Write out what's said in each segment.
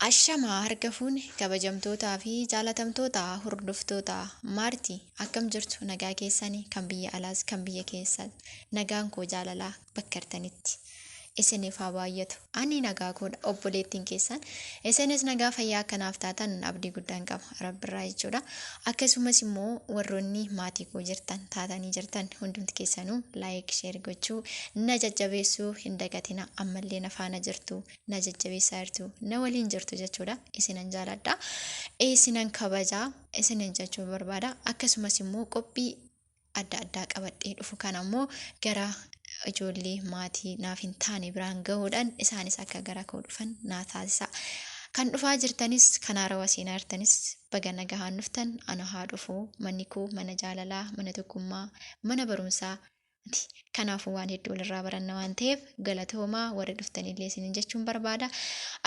Ashamaa harka fuune kabajamtootaa fi jaalatamtoota hordoftoota maartii akkam jirtu nagaa keessanii kan biyya alaas kan biyya keessaa nagaan koo jaalalaa bakka jirtanitti isiniif haa baay'atu ani nagaa koodha obboleettiin keessan isinis nagaa fayyaa akkanaaf taatan abdii guddaan qaba rabbiirraa jechuudha akkasumas immoo warroonni maatii koo jirtan taatanii jirtan hundumti keessanuu laayik sheer gochuu na jajjabeessuu hin dagatina ammallee na faana jirtu na jajjabeessaa jirtu na waliin jirtu jechuudha isinan jaaladha isinan kabajaa isinan jechuu barbaada akkasumas immoo qophii adda addaa qabadhee dhufu kana immoo gara ijoollee maatii naaf hin taane biraan gahuudhaan isaanis akka gara koo dhufan naa taasisa. Kan dhufaa jirtanis kan haarawaa seenaa jirtanis baga nagahaan dhuftan ana haa dhufu manni koo mana jaalalaa mana tokkummaa mana barumsaa kanaafuu waan hedduu walirraa baranna waan ta'eef galatoomaa warri dhuftanillee isinin jechuun barbaada.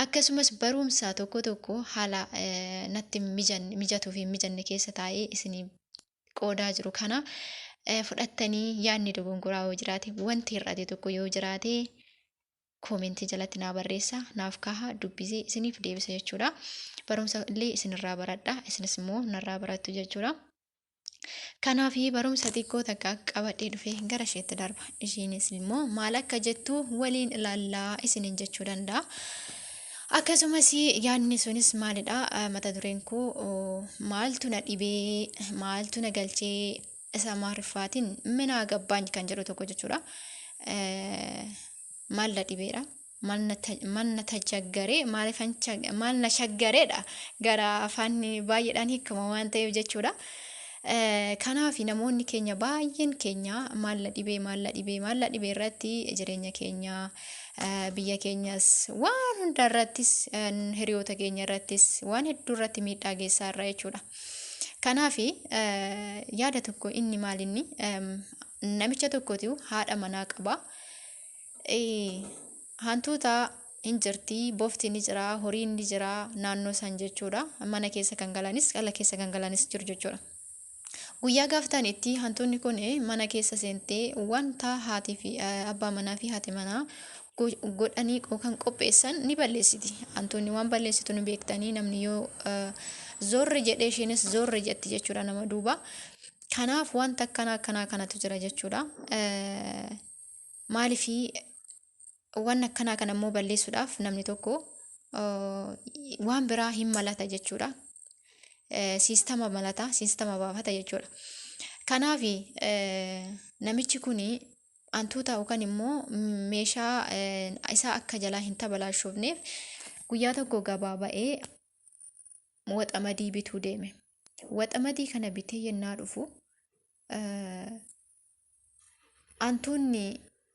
Akkasumas barumsa tokko tokko haala natti mijatuu fi mijanne keessa taa'ee isinii qoodaa jiru kana fudhattanii yaadni dogongoraa yoo jiraate wanti hir'ate tokko yoo jiraate koomentii jalatti naa barreessa naaf kaha dubbisee isiniif deebisa jechuudha. Barumsa illee isinirraa baradha isinis immoo narraa barattu jechuudha. Kanaaf barumsa xiqqoo takka qabadhee dhufee gara isheetti darba. Ishiinis immoo maal akka jettu waliin ilaallaa isiniin jechuu danda'a. Akkasumas yaadni sunis maalidha mata dureen koo maaltu na dhibee maaltu na galchee isa maariffaatiin mina gabbaan kan jedhu tokko jechuudha. Maal na dhibeedha maal na tajaggaree maal na shaggareedha gara afaan baay'eedhaan hiikama waan ta'eef jechuudha. Kanaaf namoonni keenya baay'een keenya maal na dhibee irratti jireenya keenya biyya keenyas waan hunda irrattis hiriyoota keenya irrattis waan hedduu irratti miidhaa geessaa irra jechuudha. Kanaaf yaada tokko inni maalinni namicha tokkotu haadha manaa qaba. Hantuuta hin jirti bofti ni jira horiin ni jira naannoo san jechuudha. Mana keessa kan galanis ala keessa kan galanis jiru jechuudha. Guyyaa gaaftaan itti hantuunni kun mana keessa seentee wanta haatii fi abbaa manaa fi haati manaa godhanii kan qopheessan ni balleessiti. Hantuunni waan balleessitu ni beektanii namni yoo zorri jedhee isheenis zorri jetti jechuudha nama duuba. Kanaaf wanta akkanaa kanatu jira jechuudha. Maaliif waan akkanaa kana immoo balleessuudhaaf namni tokko waan biraa hin malata jechuudha. Siistama malata siistama baafata jechuudha. Kanaaf namichi kun hantuuta yookaan immoo meeshaa isaa akka jalaa hin tabalaashoofneef guyyaa tokko gabaa ba'ee waxamadii bituu deeme. Waxamadii kana bitee yennaa dhufu hantuunni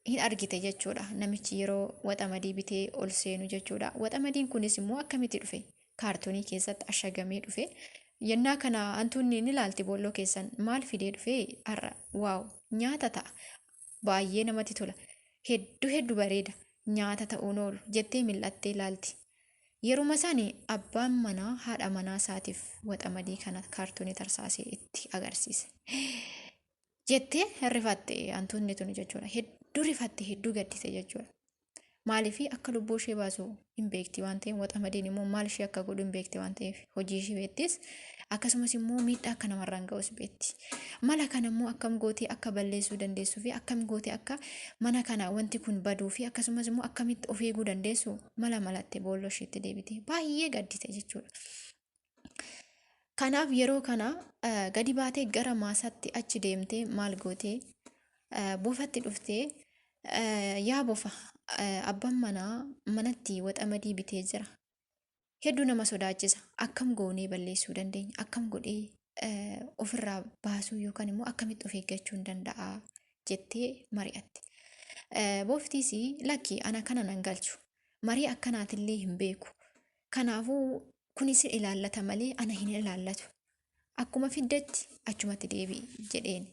hin argite jechuudha. Namichi yeroo waxamadii bitee ol seenu jechuudha. Waxamadiin kunis immoo akkamitti dhufe? Kaartoonii keessatti ashagamee dhufe. Yennaa kana hantuunni ni ilaalti boolloo keessan maal fidee dhufe har'a waaw nyaata ta'a. Baay'ee namatti tola. Hedduu bareeda. Nyaata ta'uun oolu jettee mil'attee ilaalti. Yeruma isaanii abbaan manaa haadha manaa isaatiif waxamadii kana kaartoonii tarsaasee itti agarsiise. Jettee rifatte hantuunni tuni jechuudha. Hedduu rifatte hedduu gaddite jechuudha. Maaliif akka lubbuu ishee baasu hin beekti waan ta'eef waxamadiin immoo maal ishee akka godhu hin beekti waan ta'eef hojii ishee beektis akkasumas immoo miidhaa akka namarraan ga'us beekti. Mala kana immoo akkam gootee akka balleessuu dandeessuu fi akkam gootee akka mana kana wanti kun baduu fi akkasumas immoo akkamitti of eeguu dandeessu malattee boolloo isheetti deebite baay'ee gaddite jechuudha. Kanaaf yeroo kana gadi baatee gara maasaatti achi deemtee maal gootee bofatti dhuftee yaa bofa abbaan manaa manatti waxamadii bitee jira. Hedduu nama sodaachisa. Akkam goonee balleessuu dandeenya? Akkam godhee ofirraa baasuu yookaan immoo akkamitti of eeggachuu danda'a jettee mari'atte. Boftiis lakki ana kana nan galchu. Marii akkanaatillee hin beeku. Kanaafuu kunis ilaallata malee ana hin ilaallatu. Akkuma fiddetti achumatti deebi'i jedheen.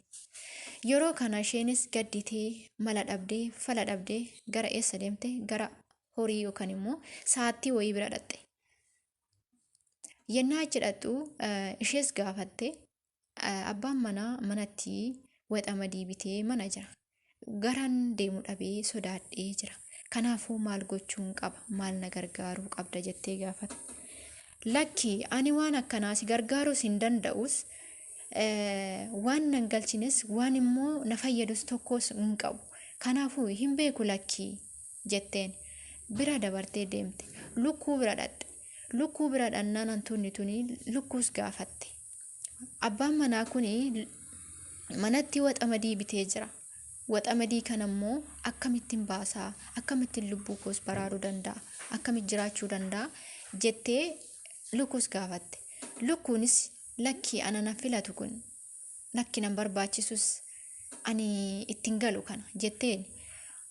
Yeroo kana isheenis gadditee mala dhabdee fala dhabdee gara eessa deemte gara horii yookaan immoo saattii wayii bira dhaqxe. Yennaa achi dhaqxu ishees gaafatte abbaan manaa manatti waxamadii bitee mana jira. Garan deemu dhabee sodaadhee jira. Kanaafuu maal gochuun qaba? Maal na gargaaruu qabda jettee gaafate. lakki ani waan akkanaa si gargaarus hin danda'us waan nan galchines waan immoo na fayyadus tokkos hin qabu. Kanaafuu hin beeku lakki jetteen bira dabartee deemte. Lukkuu bira dhaqxe. Lukkuu bira dhannaan hantuunni tuni lukkuus gaafatte. Abbaan manaa kuni manatti waxamadii bitee jira. Waxamadii kana immoo akkamittiin baasaa, akkamittiin lubbuu koos baraaruu danda'a, akkamitti jiraachuu danda'a jettee lukkuus gaafatte. Lukkuunis lakki ana na filatu kun lakki nan barbaachisus ani ittiin galu kana jetteen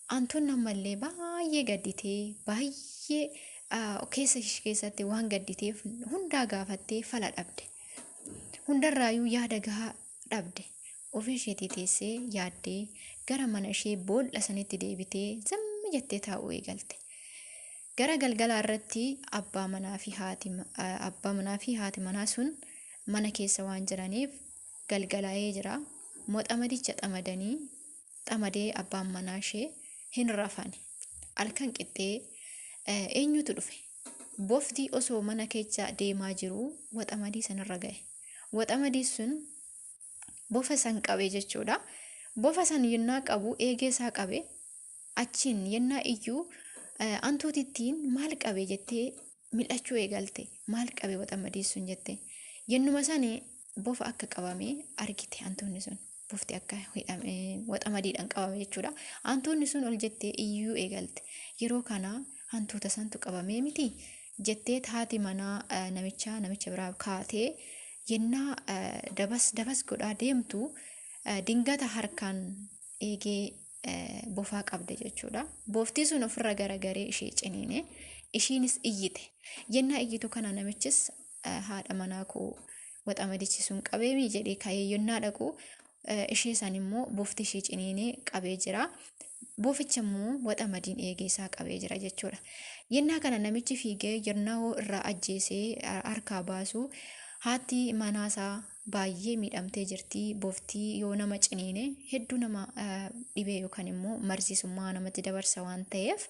hantuun ammallee baay'ee gadditee baay'ee keessatti waan gadditeef hundaa gaafattee fala dhabde. Hundarraayyuu yaada gahaa dhabde. Ofii isheetii teessee yaaddee gara mana ishee boolla sanitti deebitee zammi jettee taa'uu eegalte. Gara galgalaa irratti abbaa manaa fi haati manaa sun mana keessa waan jiraniif galgalaa'ee jira. Moxamadicha xamadee abbaan manaa ishee hin rafane. Halkan qixxee eenyutu dhufe? Bofti osoo mana keessa deemaa jiru waxamadii sanarra ga'e. Waxamadii sun bofa san qabe jechuudha. Bofa san yennaa qabu eegee isaa qabe achiin yennaa iyyuu hantuutittiin maal qabe jettee mil'achuu eegalte. Maal qabe waxamadii sun jette. Yennuma sanii bofa akka qabame argite hantuunni sun. Bofti akka waxamadiidhaan qabame jechuudha. Hantuunni sun ol jettee iyyuu eegalte. Yeroo kana hantuuta santu qabamee miti jettee haati manaa namicha biraa kaatee yennaa dabas godhaa deemtu dingata harkaan eegee bofaa qabde jechuudha. Bofti sun ofirra garagaree ishee ciniine ishiinis iyyite. Yennaa iyyitu kana namichis haadha manaa koo waxamadichi sun qabeemii jedhee ka'ee yennaa dhaqu ishee san immoo bofti ishee ciniine qabee jira. Boficha immoo waxamadiin eegee isaa qabee jira jechuudha. Yennaa kana namichi fiigee yennaa irraa ajjeesee harkaa baasu haati manaasaa baay'ee miidhamtee jirti. Boftii yoo nama ciniine hedduu nama dhibee yookaan immoo marsiisummaa namatti dabarsa waan ta'eef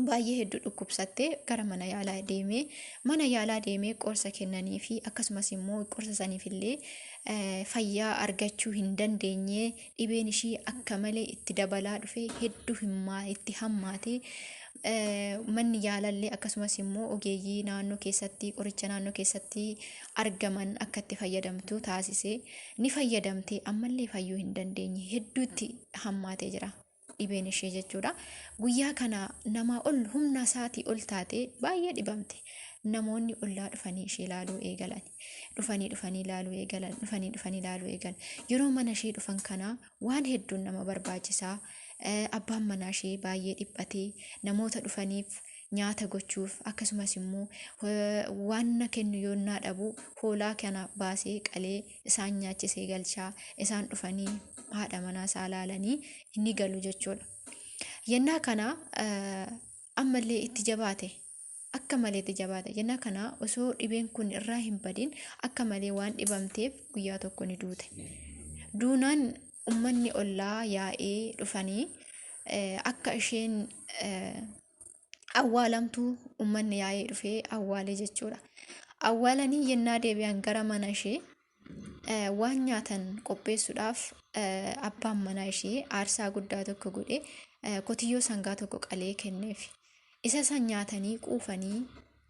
baay'ee hedduu dhukkubsattee gara mana yaalaa deemee qorsa kennanii fi akkasumas immoo qorsa saniifillee fayyaa argachuu hin dandeenye dhibeen ishii akka malee itti dabalaa dhufe hedduu itti hammaate. Manni yaalallee akkasumas immoo ogeeyyii naannoo keessatti qoricha naannoo keessatti argaman akka itti fayyadamtu taasise. Ni fayyadamte ammallee fayyuu hin dandeenye hedduutti hammaatee jira dhibeen ishee jechuudha. Guyyaa kana namaa ol humna isaatii ol taate baay'ee dhibamte. Namoonni ollaa dhufanii ishee ilaaluu eegalan. Dhufanii ilaaluu eegalan. Yeroo mana ishee dhufan kana waan hedduun nama barbaachisaa. Abbaan manaa ishee baay'ee dhiphatee namoota dhufaniif nyaata gochuuf akkasumas immoo waan kennu yoonnaa dhabu hoolaa kana baasee qalee isaan nyaachisee galchaa isaan dhufanii haadha manaa isaa ilaalanii inni galu jechuudha. Yennaa kana ammallee itti jabaate. Akka malee itti jabaate. Yennaa kana osoo dhibeen kun irraa hin badin akka malee waan dhibamteef guyyaa tokko ni duute. Duunaan ummanni ollaa yaa'ee dhufanii akka isheen awwaalamtu ummanni yaa'ee dhufee awwaale jechuudha. Awwaalanii yennaa deebi'an gara mana ishee waan nyaatan qopheessuudhaaf abbaan manaa ishee aarsaa guddaa tokko godhe qotiyyoo sangaa tokko qalee kenneef. Isa san nyaatanii quufanii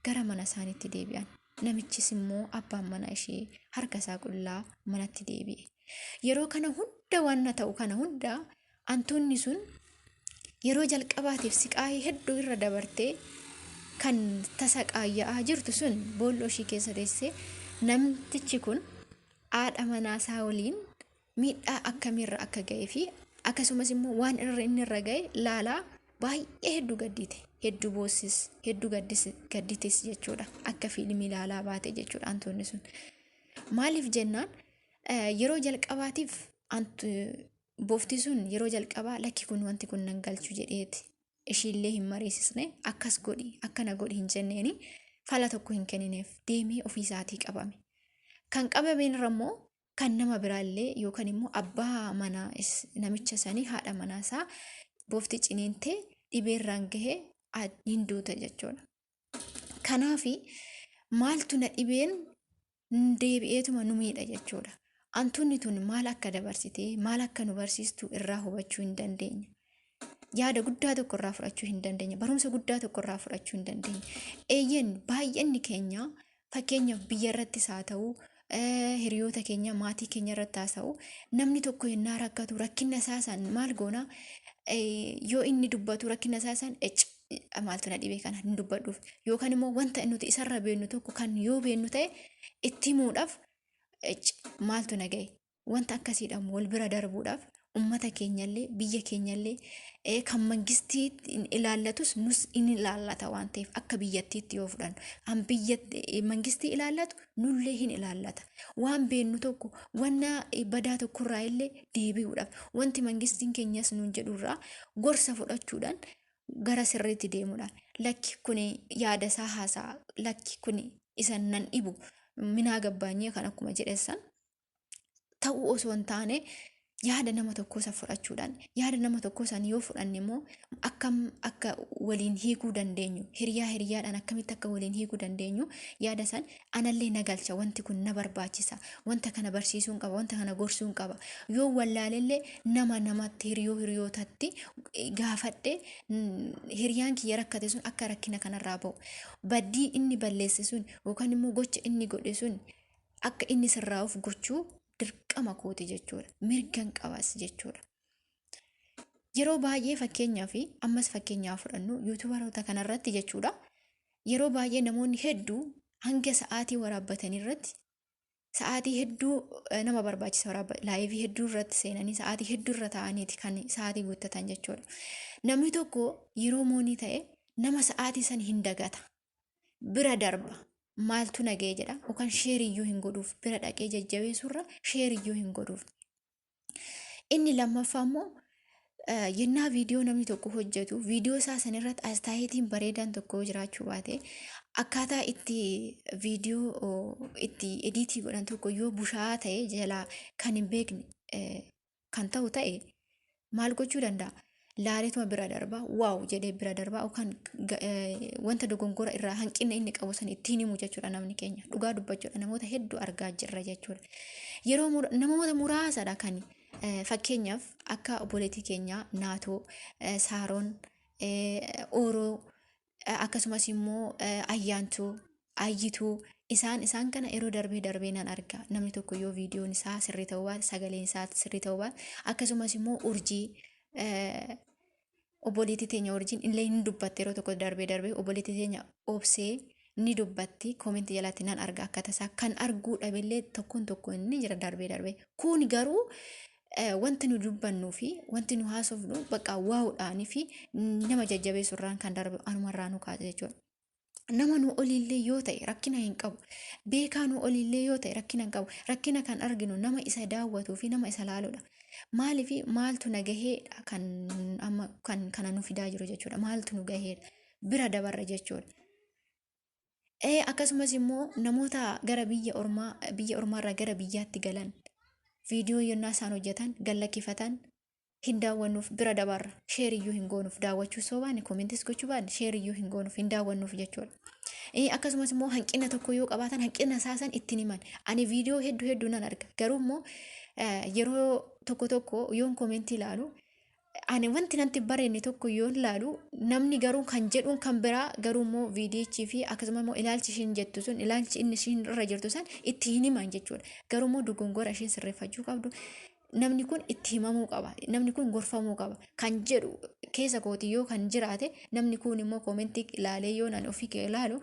gara mana isaaniitti deebi'an. Namichis immoo abbaan manaa ishee harka isaa qullaa manatti deebi'e. Yeroo kana hunda waan ta'u kana hunda hantuunni sun yeroo jalqabaatiif siqaayii hedduu irra dabartee kan tasa qaayyaa jirtu sun boolloo ishee keessa teessee namtichi kun haadha manaa isaa waliin miidhaa akkamiirra akka ga'ee fi akkasumas immoo waan inni irra ga'e laalaa baay'ee hedduu gaddite. Hedduu boossis hedduu gaddites jechuudha. Akka fiilmii laalaa baate jechuudha hantuunni sun. Maaliif jennaan yeroo jalqabaatiif bofti sun yeroo jalqabaa lakki kun wanti kun nan galchu jedheeti. Ishiillee hin mariisisne akkas godhi akkana godhi hin jenneeni fala tokko hin kennineef deemee ofiisaatii qabame. Kan qabameen irra immoo kan nama biraallee yookaan immoo abbaa manaa namicha sanii haadha manaasaa bofti ciniintee dhibeerraan gahee hin duute jechuudha. Kanaafi maaltu na dhibeen deebi'eetuma nu miidha jechuudha. Antuunni tun maal akka dabarsitee maal akka nu barsiistu irraa hubachuu hin dandeenya. Yaada guddaa tokko irraa fudhachuu hin dandeenya. Barumsa guddaa tokko irraa fudhachuu hin dandeenya. Eeyyeen baay'inni keenya fakkeenyaaf biyya irrattis haa ta'u, hiriyoota keenya maatii keenya irratti haa ta'u, namni tokko yennaa rakkatu rakkina isaasan maal goona yoo inni dubbatu rakkina isaasan maaltu na dhibee kana hin dubbadhuuf yookaan immoo wanta nuti isarra beennu tokko kan yoo beennu ta'e itti himuudhaaf maaltu na gahe wanta akkasiidhaan wal bira darbuudhaaf ummata keenyallee biyya keenyallee kan mangistii ilaallatus nus in ilaallata waan ta'eef akka biyyattiitti yoo fudhannu an biyya mangistii ilaallatu nullee hin ilaallata waan beennu tokko wanna badaa tokkorraa illee deebi'uudhaaf wanti mangistiin keenyas nuun jedhurraa gorsa fudhachuudhaan gara sirriitti deemuudhaan lakki kun yaada isaa haasaa lakki kun isan nan dhibu minaa gabbaanyee kan akkuma jedhessan ta'uu osoo hin taane yaada nama tokkoo san fudhachuudhaan yaada nama tokkoo san yoo fudhanne immoo akkam akka waliin hiikuu dandeenyu hiriyaadhaan akkamitti akka waliin hiikuu dandeenyu yaada san anallee na galcha wanti kun na barbaachisa wanta kana barsiisuun qaba wanta kana gorsuun qaba yoo wallaalellee namatti hiriyootatti gaafadhe hiriyaan kiyya rakkate sun akka rakkina kanarraa ba'u baddii inni balleesse sun yookaan immoo gocha inni godhe sun akka inni sirraa'uuf gochuu dirqama kooti jechuudha. Mirgan qabas jechuudha. Yeroo baay'ee fakkeenyaa fi ammas fakkeenyaa fudhannu yuutubaroota kanarratti jechuudha. Yeroo baay'ee namoonni hedduu hanga sa'aatii waraabbatanii irratti sa'aatii hedduu nama barbaachisa waraabbat laayivii hedduu irratti seenanii sa'aatii hedduu irra ta'aniiti kan sa'aatii guuttatan jechuudha. Namni tokko yeroo moonii ta'e nama sa'aatii san hin dagata. Bira darba. Maaltu nagee jedha yookaan sheeriyyuu hin godhuuf bira dhaqee jajjabeessurra sheeriyyuu hin godhuuf. Inni lammaffaa immoo yennaa viidiyoo namni tokko hojjetu viidiyoo isaa sanirratti astaayetiin bareedaan tokko jiraachuu baate akkaataa itti viidiyoo itti ediitii godhan tokko yoo bushaa'aa ta'e jalaa kan hin beekne kan ta'u ta'e maal gochuu danda'a? Laaletuma bira darbaa waaw jedhee bira darbaa yookaan wanta dogongora irraa hanqina inni qabu san ittiin himu jechuudha namni keenya dhugaa dubbachuudha namoota hedduu argaa jirra jechuudha. Yeroo namoota muraasadha kan fakkeenyaaf akka obboleettii keenya naatoo saaroon ooroo akkasumas immoo ayyaantuu ayyituu isaan kana yeroo darbee nan arga namni tokko yoo viidiyoon isaa sirrii ta'uu baate sagaleen isaa sirrii ta'uu baate akkasumas immoo urjii obboleettii teenya urjiin illee ni dubbatte yeroo tokko darbee obboleettii teenya obsee ni dubbatti koomentii jalatti nan arga akka tasaa kan arguu dhabillee tokkoon inni jira darbee kun garuu wanti nu dubbannuu fi wanti nu haasofnu bakka waa'uudhaanii fi nama jajjabeessurraan kan darbe anumarraa nu kaasa jechuudha. Nama nu olillee yoo ta'e rakkina hin qabu beekaa nu olillee yoo ta'e rakkina hin qabu rakkina kan arginu nama isa daawwatuu fi nama isa laaluudha. Maaliif maaltu na gaheedha kan kana nu fidaa jiru jechuudha. Maaltu nu gaheedha bira dabarra jechuudha. Akkasumas immoo namoota gara biyya ormaarraa gara biyyaatti galan viidiyoo yennaa isaan hojjetan gallakkifatan hin daawwannuuf bira dabarra sheeriyyuu hin goonuuf daawwachuu soo baane koomentis gochuu baane sheeriyyuu hin goonuuf hin daawwannuuf jechuudha. Akkasumas immoo hanqina tokko yoo qabaatan hanqina isaasan ittiin himan ani viidiyoo hedduu nan arga garuu immoo yeroo tokko yoon koomentii ilaalu ani wanti nanti barreenne tokko yoon ilaalu namni garuu kan jedhuun kan biraa garuu immoo viidiyichii fi akkasumas immoo ilaalchi ishiin jettu sun ilaalchi inni ishiin irra jirtu san itti hin himan jechuudha. Garuu immoo dogongora ishiin sirreeffachuu qabdu namni kun itti himamuu qaba namni kun gorfamuu qaba kan jedhu keessa kooti yoo kan jiraate namni kun immoo koomentii ilaalee yoo nan ofii ilaalu